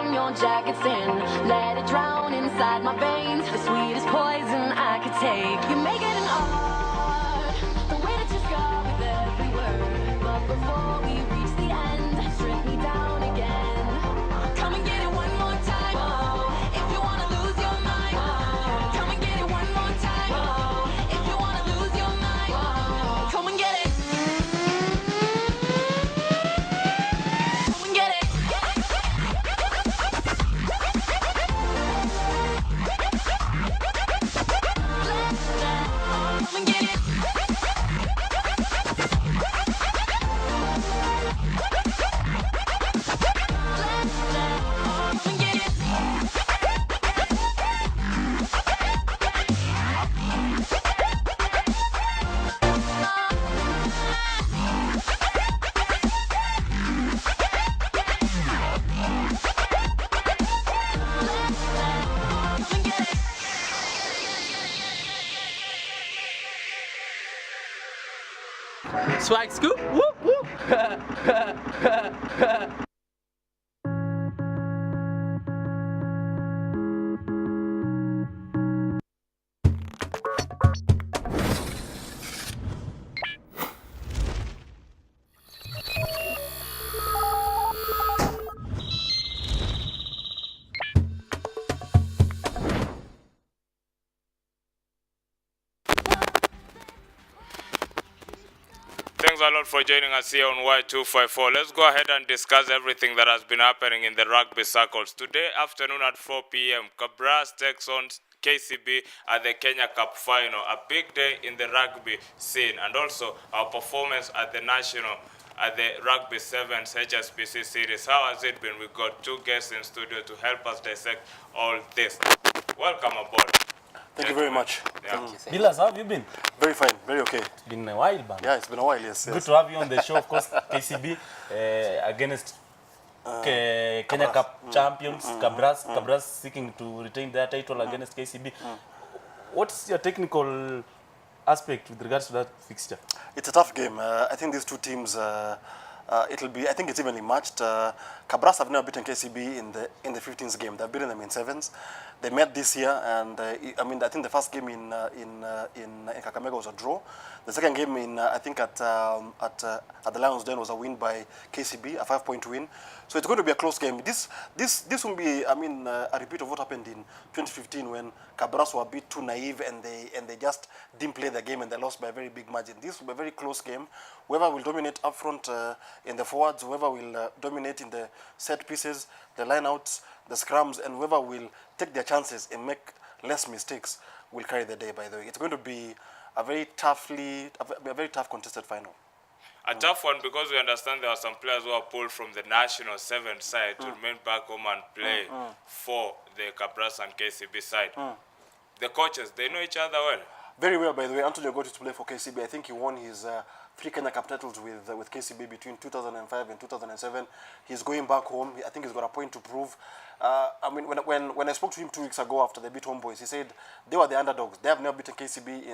when your jacket's in. Let it drown inside my veins. The sweetest poison I could take. You make it an art, the way that you scar with every word. But before we reach the end, strip me down again. Come and get it one more time. Whoa. If you wanna lose your mind. Whoa. Come and get it one more time. Whoa. If you wanna lose your mind. Whoa. Come and get it. Come and get it. Come and get it. Swag scoop, whoop whoop. Thanks a lot for joining us here on Y254. Let's go ahead and discuss everything that has been happening in the rugby circles. Today afternoon at 4 p.m., Kabras takes on KCB at the Kenya Cup final. A big day in the rugby scene, and also our performance at the Rugby Sevens HSBC series. How has it been? We've got two guests in studio to help us dissect all this. Welcome aboard. Thank you very much. Yeah. Dilas, how have you been? Very fine, very okay. It's been a while, man. Yeah, it's been a while, yes. Good to have you on the show, of course. KCB against Kenya Cup champions, Kabras seeking to retain their title against KCB. What's your technical aspect with regards to that fixture? It's a tough game. I think these two teams, it'll be. I think it's evenly matched. Kabras have never beaten KCB in the 15th game. They've beaten them in sevens. They met this year, and I think the first game in Kakamega was a draw. The second game I think at the Lions Den was a win by KCB, a 5-point win. So it's going to be a close game. This will be, a repeat of what happened in 2015 when Kabras were a bit too naive and they just didn't play the game and they lost by a very big margin. This will be a very close game. Whoever will dominate up front in the forwards, whoever will dominate in the set pieces, the lineouts, the scrums, and whoever will take their chances and make less mistakes will carry the day. By the way, it's going to be a very tough contested final. A tough one because we understand there are some players who are pulled from the national 7 side to remain back home and play for the Kabras and KCB side. The coaches, they know each other well. Very well, by the way. Antonio got to play for KCB. I think he won his 3 Kenya Cup titles with KCB between 2005 and 2007. He's going back home. I think he's got a point to prove. When I spoke to him 2 weeks ago after they beat Homeboys, he said they were the underdogs. They have never beaten KCB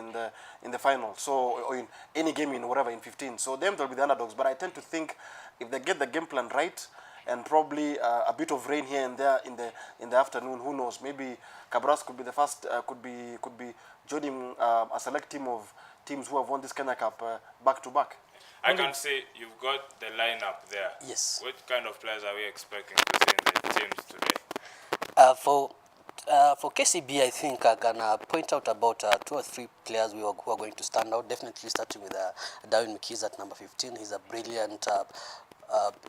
in the final, or in any game in 15. So they'll be the underdogs. But I tend to think if they get the game plan right, and probably a bit of rain here and there in the afternoon, who knows? Maybe Kabras could be the first, could be joining a select team of teams who have won this Kenya Cup back to back. I can see you've got the lineup there. Yes. What kind of players are we expecting to see in the teams today? For KCB, I think I'm gonna point out about 2 or 3 players who are going to stand out. Definitely starting with Darwin McKees at number 15. He's a brilliant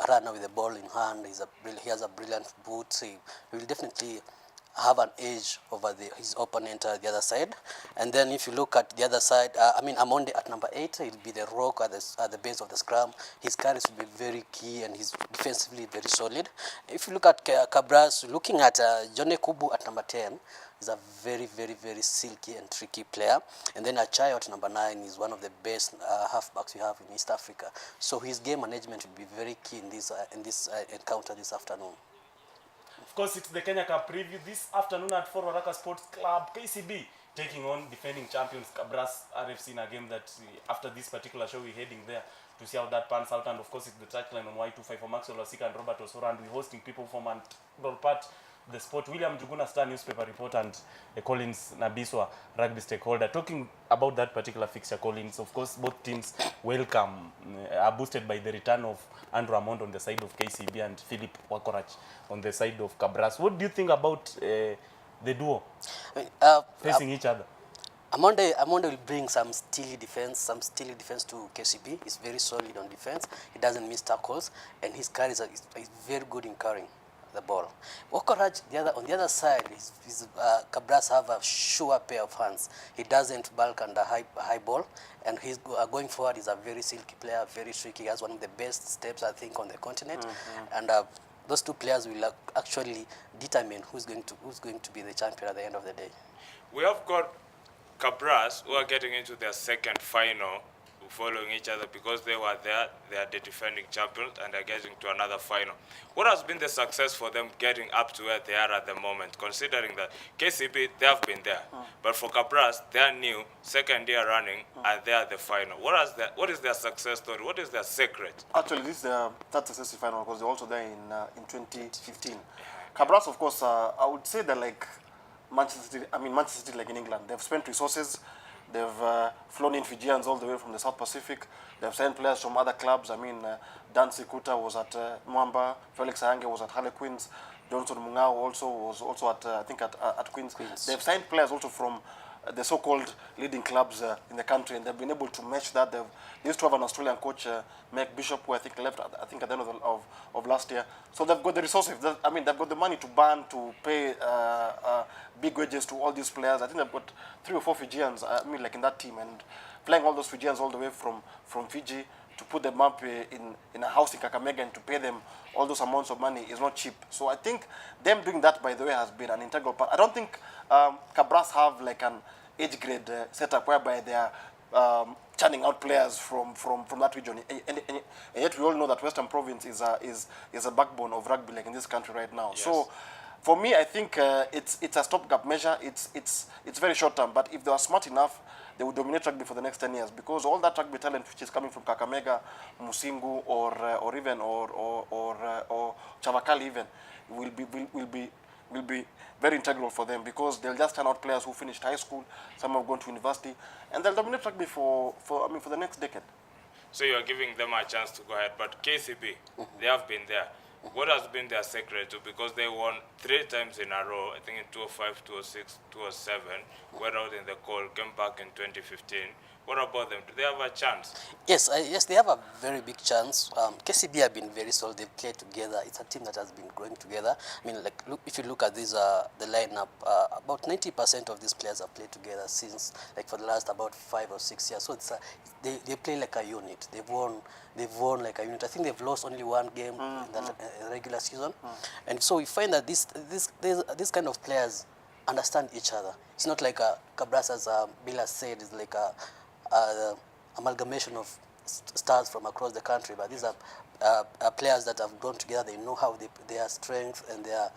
runner with the ball in hand. He has a brilliant boot. He will definitely have an edge over his opponent at the other side. And then if you look at the other side, Amonde at number 8, he'll be the rock at the base of the scrum. His carries will be very key and he's defensively very solid. If you look at Kabras, looking at Jone Kubu at number 10, he's a very, very, very silky and tricky player. And then Achayo at number 9 is one of the best halfbacks we have in East Africa. So his game management will be very key in this encounter this afternoon. Of course, it's the Kenya Cup preview this afternoon at 4 Waraka Sports Club. KCB taking on defending champions Cabras RFC in a game that after this particular show we're heading there to see how that pans out. And of course it's the touchline on Y254 Maxwell Wasika and Robert Osoro, and we're hosting people from Antol Part, the sport. William Juguna, Star newspaper reporter, and Collins Nabiswa, rugby stakeholder. Talking about that particular fixture, Collins, of course both teams welcome, are boosted by the return of Andrew Amond on the side of KCB and Philip Wakorach on the side of Cabras. What do you think about the duo facing each other? Amonde will bring some steely defense to KCB. He's very solid on defense. He doesn't miss tackles, and his carry is very good in carrying the ball. Wakoraj, on the other side, Cabras have a sure pair of hands. He doesn't bulk under high ball, and he's going forward. He's a very silky player, very tricky. He has one of the best steps, I think, on the continent, and those two players will actually determine who's going to be the champion at the end of the day. We have got Cabras, who are getting into their second final following each other because they were there, they are the defending champions, and they're getting to another final. What has been the success for them getting up to where they are at the moment, considering that KCB, they have been there, but for Cabras, they are new, second year running, and they are the final. What is their success story? What is their secret? Actually, this is their third successive final because they're also there in 2015. Cabras, of course, I would say they're like Manchester City, like in England. They've spent resources. They've flown in Fijians all the way from the South Pacific. They've signed players from other clubs. Dan Sikuta was at Mwamba. Felix Ayange was at Harlequins. Johnson Mungao also was at Queens. They've signed players also from the so-called leading clubs in the country, and they've been able to match that. They used to have an Australian coach, Meg Bishop, who I think left at the end of last year. So they've got the resources. They've got the money to ban, to pay big wages to all these players. I think they've got 3 or 4 Fijians, like in that team, and flying all those Fijians all the way from Fiji to put them up in a house in Kakamega and to pay them all those amounts of money is not cheap. So I think them doing that, by the way, has been an integral part. I don't think Cabras have like an age grade setup whereby they are churning out players from that region. And yet we all know that Western Province is a backbone of rugby like in this country right now. Yes. So for me, I think it's a stopgap measure. It's very short term. But if they are smart enough, they will dominate rugby for the next 10 years, because all that rugby talent which is coming from Kakamega, Musingu, or Chavakali even will be very integral for them, because they'll just turn out players who finished high school, some have gone to university, and they'll dominate rugby for the next decade. So you are giving them a chance to go ahead, but KCB, they have been there. What has been their secret too? Because they won 3 times in a row, I think in 2005, 2006, 2007, went out in the call, came back in 2015. What about them? Do they have a chance? Yes, yes, they have a very big chance. KCB have been very solid. They've played together. It's a team that has been growing together. If you look at this, the lineup, about 90% of these players have played together since, for the last about 5 or 6 years. So they play like a unit. They've won like a unit. I think they've lost only 1 game in the regular season. And so we find that these kind of players understand each other. It's not like Cabras, as Bill has said, is like a amalgamation of stars from across the country, but these are players that have grown together. They know how their strength and their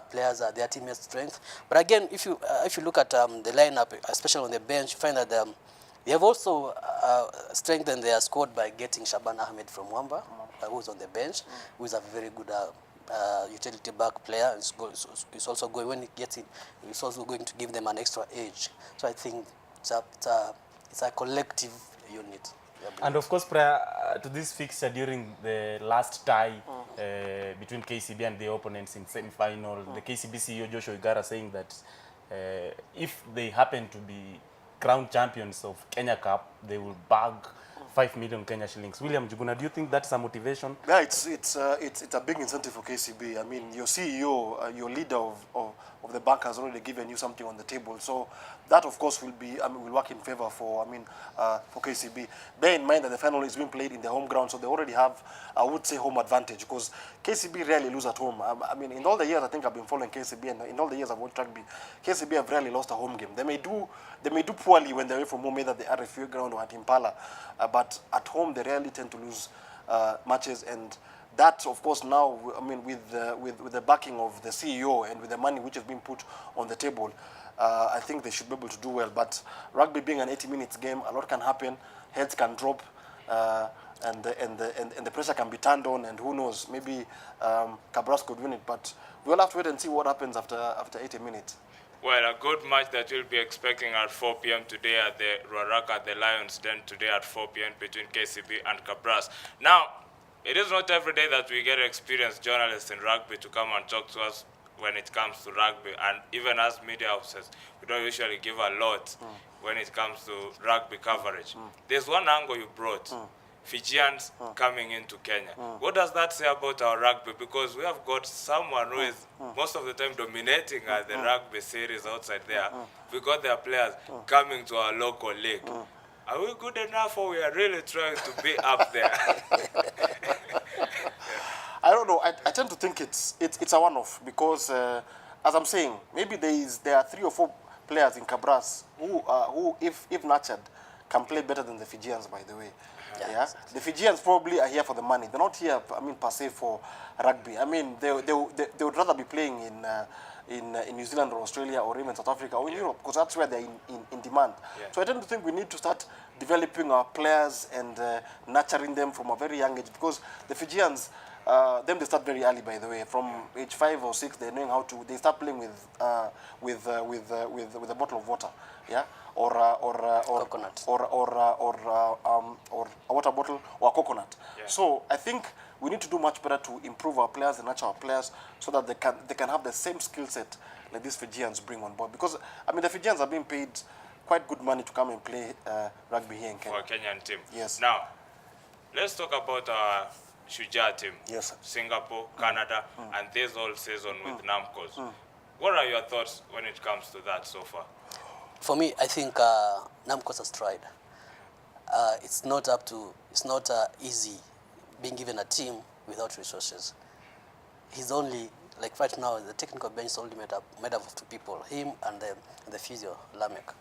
players are their teammates' strength. But again, if you look at the lineup, especially on the bench, you find that they have also strengthened their squad by getting Shaban Ahmed from Wamba, who's on the bench, who is a very good utility back player. It's also going, when he gets in, it's also going to give them an extra edge. So I think it's a collective unit. And of course, prior to this fixture, during the last tie between KCB and the opponents in semi-final, the KCB CEO Joshua Igara saying that if they happen to be crowned champions of Kenya Cup, they will bag 5 million Kenya shillings. William Juguna, do you think that's a motivation? Yeah, it's a big incentive for KCB. Your CEO, your leader of the bank has already given you something on the table. So that, of course, will work in favor for KCB. Bear in mind that the final is being played in the home ground, so they already have, I would say, home advantage, because KCB rarely lose at home. In all the years I think I've been following KCB, and in all the years I've watched rugby, KCB have rarely lost a home game. They may do poorly when they're away from home, either the RFU ground or at Impala, but at home they rarely tend to lose matches. And that, of course, now, with the backing of the CEO and with the money which has been put on the table, I think they should be able to do well. But rugby being an 80 minutes game, a lot can happen. Heads can drop, and the pressure can be turned on. And who knows? Maybe Cabras could win it. But we'll have to wait and see what happens after 80 minutes. Well, a good match that we'll be expecting at 4 p.m. today at the Ruaraka at the Lions Den today at 4 p.m. between KCB and Cabras. Now, it is not every day that we get experienced journalists in rugby to come and talk to us when it comes to rugby, and even as media officers, we don't usually give a lot when it comes to rugby coverage. There's one angle you brought, Fijians coming into Kenya. What does that say about our rugby? Because we have got someone who is most of the time dominating the rugby series outside there. We got their players coming to our local league. Are we good enough, or we are really trying to be up there? I don't know. I tend to think it's a one-off because, as I'm saying, maybe there are 3 or 4 players in Cabras who if nurtured, can play better than the Fijians. By the way, yeah. The Fijians probably are here for the money. They're not here, per se for rugby. They would rather be playing in New Zealand or Australia or even South Africa or in Europe, because that's where they're in demand. Yeah. So I tend to think we need to start developing our players and nurturing them from a very young age, because the Fijians, they start very early, by the way. From age 5 or 6, they're knowing how to. They start playing with a bottle of water, yeah, or coconut, or a water bottle or a coconut. Yeah. So I think we need to do much better to improve our players and nurture our players so that they can have the same skill set like these Fijians bring on board. Because the Fijians are being paid quite good money to come and play rugby here in Kenya. For a Kenyan team. Yes. Now, let's talk about our Shujaa team. Yes, sir. Singapore, Canada, and this whole season with Namcos. What are your thoughts when it comes to that so far? For me, I think Namcos has tried. It's not easy being given a team without resources. He's only, like right now, the technical bench is only made up of 2 people, him and the physio, Lamek.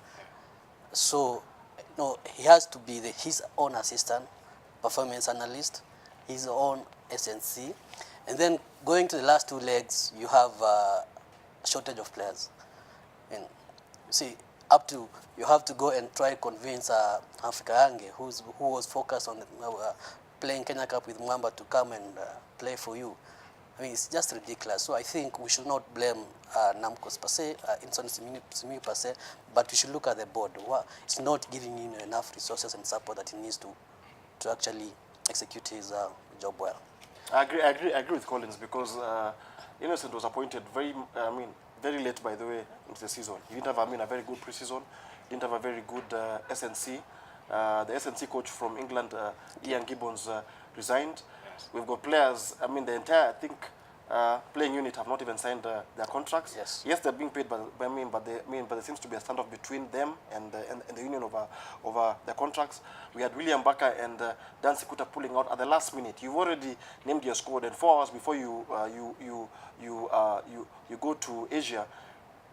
So, he has to be his own assistant, performance analyst, his own SNC. And then going to the last 2 legs, you have a shortage of players. And see, you have to go and try to convince Africa Ange, who was focused on playing Kenya Cup with Mwamba, to come and play for you. It's just ridiculous. So I think we should not blame Namcos per se, Inson Simiyu per se, but we should look at the board. It's not giving him enough resources and support that he needs to actually execute his job well. I agree with Collins, because Innocent was appointed very late, by the way, into the season. He didn't have a very good preseason. Didn't have a very good SNC. The SNC coach from England, Ian Gibbons, resigned. Yes. We've got players. The entire playing unit have not even signed their contracts. Yes, they're being paid, but there seems to be a standoff between them and the union over their contracts. We had William Baka and Dan Sikuta pulling out at the last minute. You've already named your squad, and 4 hours before you go to Asia,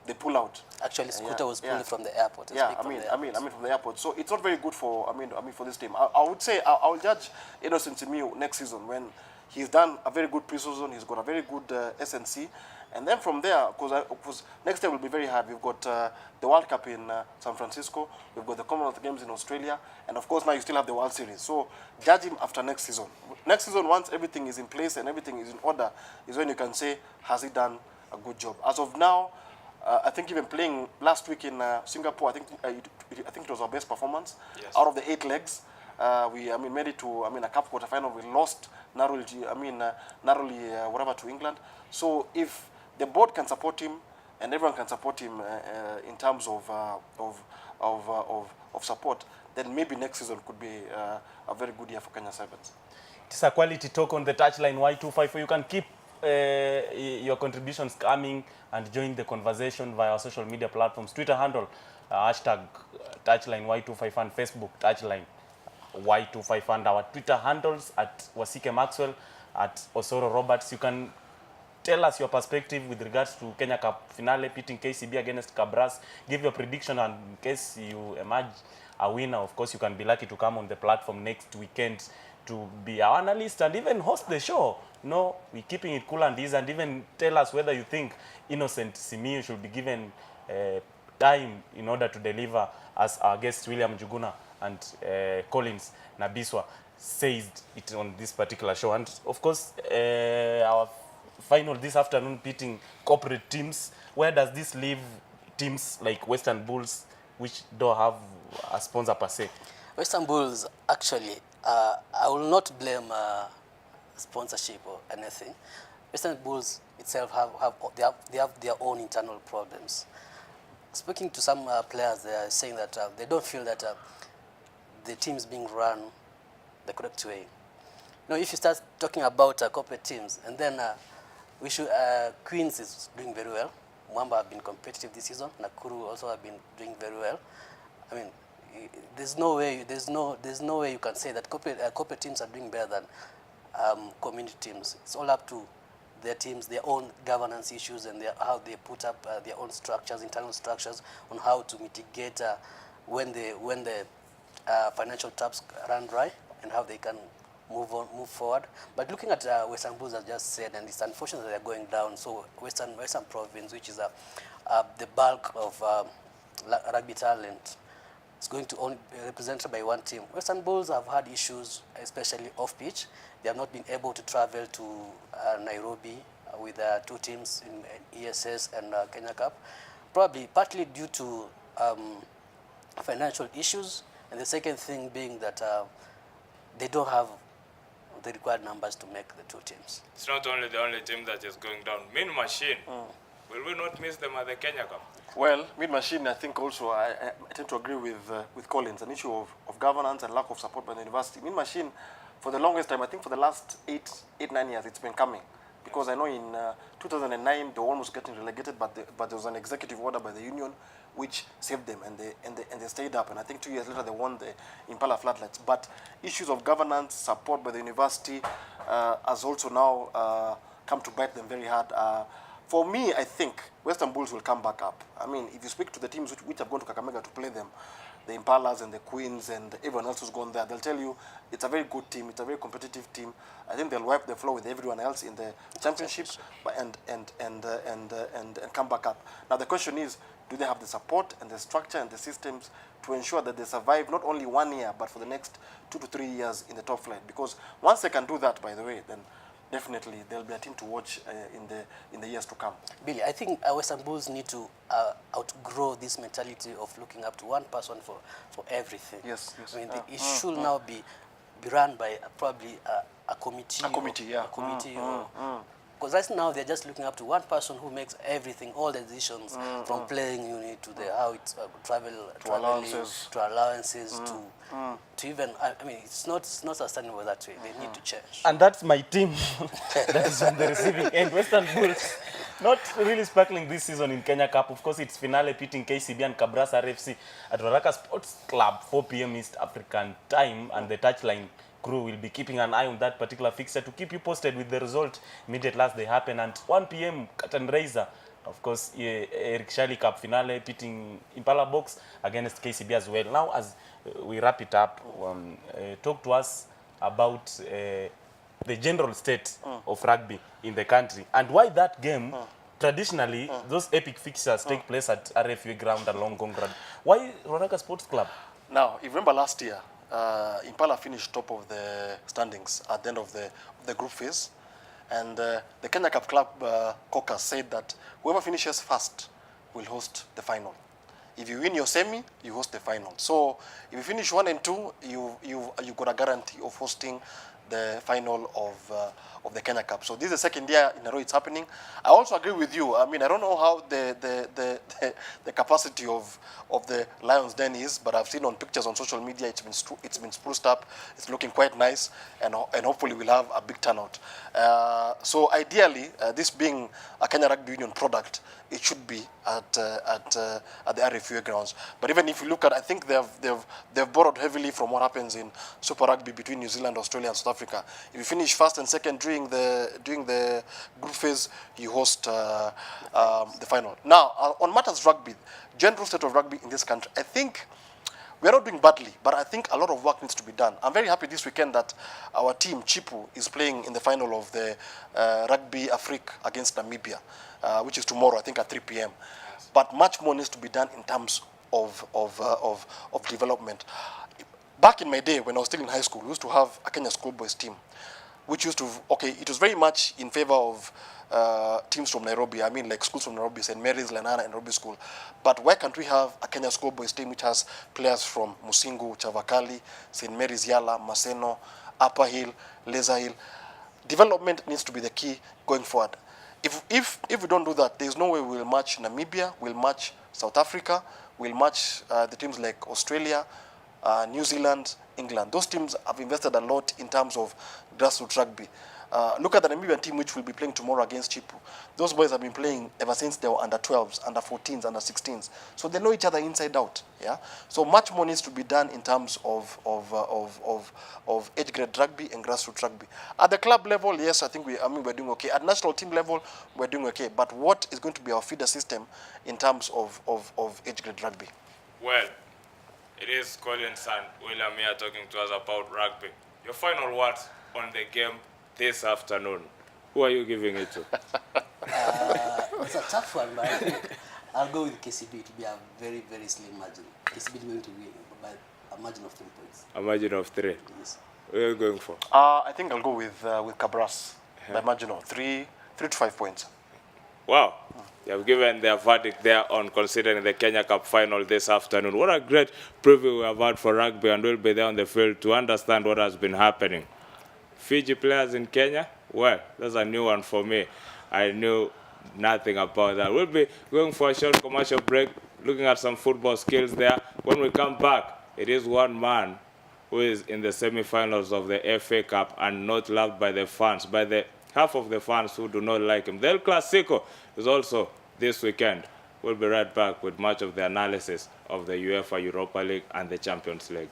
they pull out. Actually, Scooter was pulled from the airport. From the airport. So it's not very good for for this team. I would say I'll judge Innocent Simiyu next season when he's done a very good preseason. He's got a very good SNC, and then from there, because next year will be very hard. We've got the World Cup in San Francisco. We've got the Commonwealth Games in Australia, and of course now you still have the World Series. So judge him after next season. Next season, once everything is in place and everything is in order, is when you can say, has he done a good job? As of now, I think even playing last week in Singapore, I think it was our best performance. Yes. Out of the 8 legs. We made it to a cup quarterfinal. We lost narrowly to England. So if the board can support him and everyone can support him in terms of support, then maybe next season could be a very good year for Kenya Sevens. It's a quality talk on the touchline Y254. You can keep your contributions coming and join the conversation via our social media platforms. Twitter handle hashtag touchline Y254 and Facebook touchline Y254, and our Twitter handles at Wasike Maxwell, at Osoro Roberts. You can tell us your perspective with regards to Kenya Cup finale pitting KCB against Cabras. Give your prediction, and in case you emerge a winner, of course you can be lucky to come on the platform next weekend to be our analyst and even host the show. We're keeping it cool and easy, and even tell us whether you think Innocent Simiyu should be given time in order to deliver, as our guest William Juguna and Collins Nabiswa says it on this particular show. And of course, our final this afternoon pitting corporate teams. Where does this leave teams like Western Bulls, which don't have a sponsor per se? Western Bulls, actually, I will not blame sponsorship or anything. Western Bulls itself they have their own internal problems. Speaking to some players, they are saying that they don't feel that the team is being run the correct way. If you start talking about corporate teams, and then we should Queens is doing very well. Mwamba have been competitive this season. Nakuru also have been doing very well. I mean, there's no way you can say that corporate teams are doing better than community teams. It's all up to their teams, their own governance issues, and how they put up their own structures, internal structures, on how to mitigate when the financial taps run dry, and how they can move forward. But looking at Western Bulls, as just said, and it's unfortunate that they're going down. So Western Province, which is the bulk of rugby talent, is going to only be represented by one team. Western Bulls have had issues, especially off pitch. They have not been able to travel to Nairobi with two teams in ESS and Kenya Cup, probably partly due to financial issues, and the second thing being that they don't have the required numbers to make the two teams. It's not only the only team that is going down. Mean Machine, will we not miss them at the Kenya Cup? Well, Mid Machine, I think also I tend to agree with Collins, an issue of governance and lack of support by the university. Mid Machine, for the longest time, I think for the last 8-9 years, it's been coming. Because I know in 2009 they were almost getting relegated, but there was an executive order by the union which saved them, and they stayed up. And I think 2 years later they won the Impala Flatlights. But issues of governance, support by the university, has also now come to bite them very hard. For me, I think Western Bulls will come back up. I mean, if you speak to the teams which have gone to Kakamega to play them, the Impalas and the Queens and everyone else who's gone there, they'll tell you it's a very good team, it's a very competitive team. I think they'll wipe the floor with everyone else in the championship and come back up. Now the question is, do they have the support and the structure and the systems to ensure that they survive not only 1 year, but for the next 2 to 3 years in the top flight? Because once they can do that, by the way, then definitely there'll be a team to watch in the years to come. Billy, I think Western Bulls need to outgrow this mentality of looking up to one person for everything. Yes. I mean, it should now be run by probably a committee. A committee, yeah. Because right now they're just looking up to one person who makes everything, all the decisions, from playing unit to how it's to allowances, to even, I mean, it's not sustainable that way. They need to change. And that's my team that is on the receiving end. Western Bulls, not really sparkling this season in Kenya Cup. Of course, it's finale pitting KCB and Kabras RFC at Waraka Sports Club, 4 p.m. East African time, and the Touchline crew will be keeping an eye on that particular fixture to keep you posted with the result immediately as they happen. And 1 p.m. curtain raiser, of course, Eric Shali Cup finale pitting Impala Box against KCB as well. Now, as we wrap it up, talk to us about the general state of rugby in the country and why that game, traditionally, those epic fixtures take place at RFU ground along Congrad. Why Waraka Sports Club? Now, if you remember last year, Impala finished top of the standings at the end of the group phase, and the Kenya Cup Club caucus said that whoever finishes first will host the final. If you win your semi, you host the final. So if you finish 1 and 2, you've got a guarantee of hosting the final of the Kenya Cup. So this is the second year in a row it's happening. I also agree with you. I mean, I don't know how the capacity of the Lions Den is, but I've seen on pictures on social media it's been spruced up. It's looking quite nice, and hopefully we'll have a big turnout. So ideally, this being a Kenya Rugby Union product, it should be at the RFUA grounds. But even if you look at, I think they've borrowed heavily from what happens in Super Rugby between New Zealand, Australia, and South Africa. If you finish first and second during the group phase, you host the final. Now, on matters rugby, general state of rugby in this country, I think we are not doing badly, but I think a lot of work needs to be done. I'm very happy this weekend that our team, Chipu, is playing in the final of the Rugby Afrique against Namibia, which is tomorrow, I think at 3 p.m. but much more needs to be done in terms of development. Back in my day, when I was still in high school, we used to have a Kenya schoolboys team, which used to, okay, it was very much in favor of teams from Nairobi. I mean, like schools from Nairobi, St. Mary's, Lenana, and Nairobi School. But why can't we have a Kenya schoolboys team which has players from Musingu, Chavakali, St. Mary's, Yala, Maseno, Upper Hill, Laser Hill? Development needs to be the key going forward. If we don't do that, there's no way we'll match Namibia, we'll match South Africa, we'll match the teams like Australia, New Zealand, England. Those teams have invested a lot in terms of grassroots rugby. Look at the Namibian team which will be playing tomorrow against Chipu. Those boys have been playing ever since they were under 12s, under 14s, under 16s. So they know each other inside out. Yeah. So much more needs to be done in terms of age grade rugby and grassroots rugby. At the club level, yes, I think we're doing okay. At national team level, we're doing okay. But what is going to be our feeder system in terms of age grade rugby? Well, it is Colin's son, William, here talking to us about rugby. Your final words on the game this afternoon. Who are you giving it to? It's a tough one, but I think I'll go with KCB to be a very, very slim margin. KCB is going to win by a margin of 10 points. A margin of 3? Yes. What are you going for? I think I'll go with Cabras by margin of 3 to 5 points. Wow. You have given their verdict there on considering the Kenya Cup final this afternoon. What a great preview we have had for rugby, and we'll be there on the field to understand what has been happening. Fiji players in Kenya? Well, that's a new one for me. I knew nothing about that. We'll be going for a short commercial break, looking at some football skills there. When we come back, it is one man who is in the semi-finals of the FA Cup and not loved by the fans, by the half of the fans who do not like him. The El Clasico is also this weekend. We'll be right back with much of the analysis of the UEFA Europa League and the Champions League.